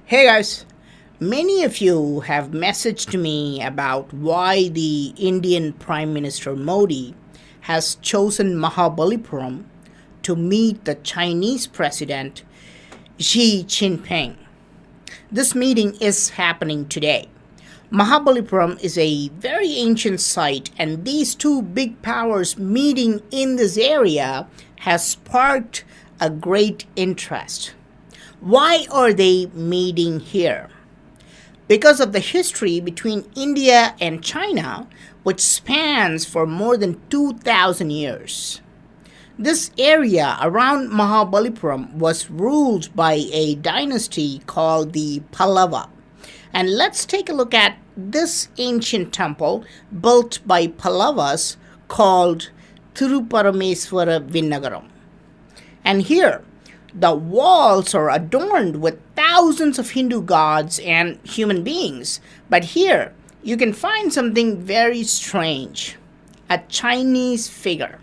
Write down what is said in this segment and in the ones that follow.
Hey guys, many of you have messaged me about why the Indian Prime Minister Modi has chosen Mahabalipuram to meet the Chinese President Xi Jinping. This meeting is happening today. Mahabalipuram is a very ancient site, and these two big powers meeting in this area has sparked a great interest. Why are they meeting here? Because of the history between India and China, which spans for more than 2,000 years. This area around Mahabalipuram was ruled by a dynasty called the Pallava. And let's take a look at this ancient temple built by Pallavas called Thiruparameswara Vinnagaram. And here, the walls are adorned with thousands of Hindu gods and human beings. But here, you can find something very strange. A Chinese figure.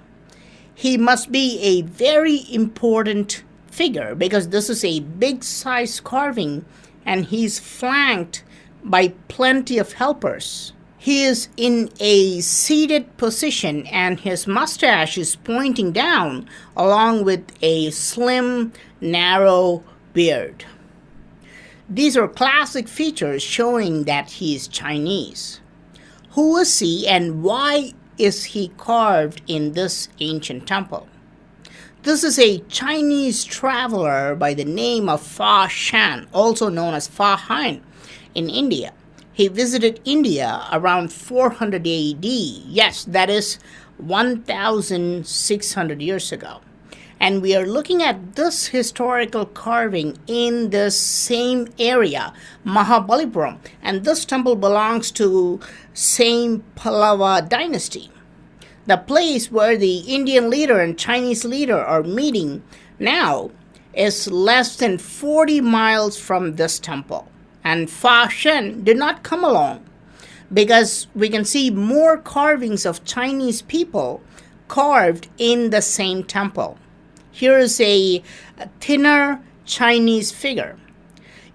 He must be a very important figure because this is a big size carving and he's flanked by plenty of helpers. He is in a seated position and his mustache is pointing down along with a slim, narrow beard. These are classic features showing that he is Chinese. Who is he and why is he carved in this ancient temple? This is a Chinese traveler by the name of Fa Shan, also known as Fa Han, in India. He visited India around 400 AD. Yes, that is 1,600 years ago. And we are looking at this historical carving in this same area, Mahabalipuram. And this temple belongs to same Pallava dynasty. The place where the Indian leader and Chinese leader are meeting now is less than 40 miles from this temple. And Fa Shen did not come along because we can see more carvings of Chinese people carved in the same temple. Here is a thinner Chinese figure.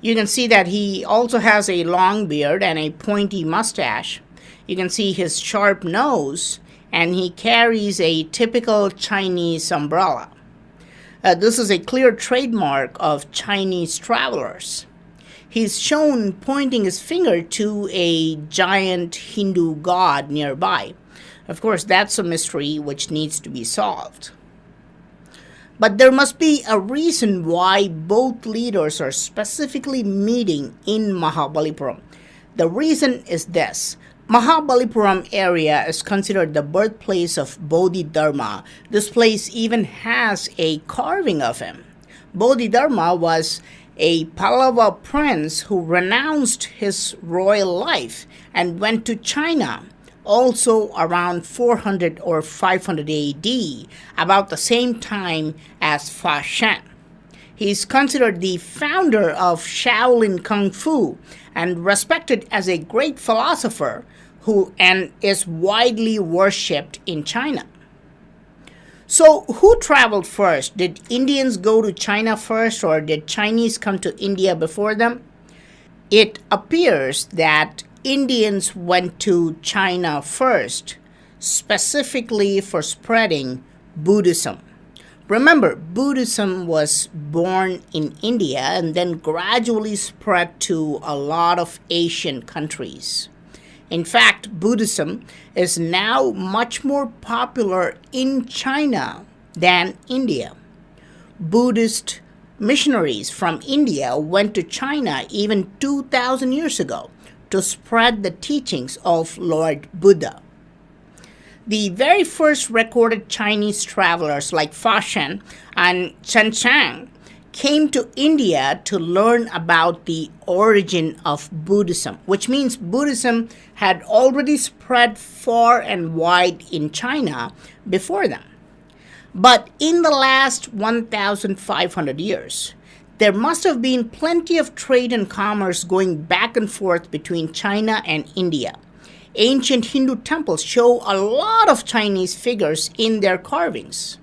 You can see that he also has a long beard and a pointy mustache. You can see his sharp nose, and he carries a typical Chinese umbrella. This is a clear trademark of Chinese travelers. He's shown pointing his finger to a giant Hindu god nearby. Of course, that's a mystery which needs to be solved. But there must be a reason why both leaders are specifically meeting in Mahabalipuram. The reason is this. Mahabalipuram area is considered the birthplace of Bodhidharma. This place even has a carving of him. Bodhidharma was a Pallava prince who renounced his royal life and went to China, also around 400 or 500 AD, about the same time as Fa Shan. He is considered the founder of Shaolin Kung Fu and respected as a great philosopher and is widely worshipped in China. So, who traveled first? Did Indians go to China first, or did Chinese come to India before them? It appears that Indians went to China first, specifically for spreading Buddhism. Remember, Buddhism was born in India and then gradually spread to a lot of Asian countries. In fact, Buddhism is now much more popular in China than India. Buddhist missionaries from India went to China even 2,000 years ago to spread the teachings of Lord Buddha. The very first recorded Chinese travelers like Fa Shen and Chen Chang came to India to learn about the origin of Buddhism, which means Buddhism had already spread far and wide in China before them. But in the last 1,500 years, there must have been plenty of trade and commerce going back and forth between China and India. Ancient Hindu temples show a lot of Chinese figures in their carvings.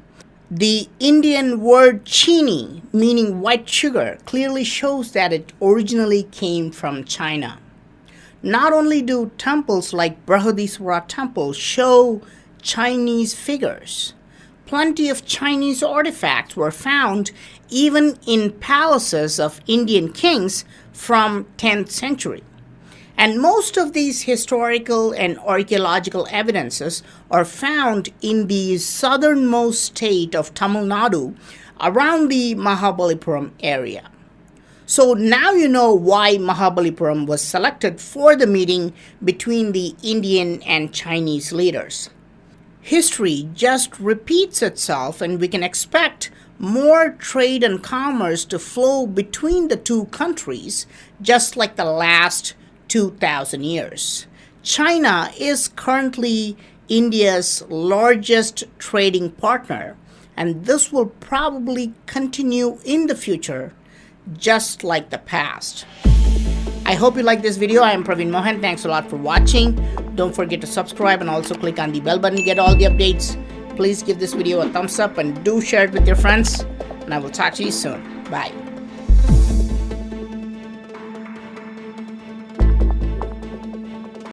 The Indian word chini, meaning white sugar, clearly shows that it originally came from China. Not only do temples like Brihadiswara Temple show Chinese figures, plenty of Chinese artifacts were found even in palaces of Indian kings from 10th century. And most of these historical and archaeological evidences are found in the southernmost state of Tamil Nadu around the Mahabalipuram area. So now you know why Mahabalipuram was selected for the meeting between the Indian and Chinese leaders. History just repeats itself, and we can expect more trade and commerce to flow between the two countries, just like the last 2,000 years. China is currently India's largest trading partner, and this will probably continue in the future, just like the past. I hope you like this video. I am Praveen Mohan. Thanks a lot for watching. Don't forget to subscribe and also click on the bell button to get all the updates. Please give this video a thumbs up and do share it with your friends. And I will talk to you soon. Bye.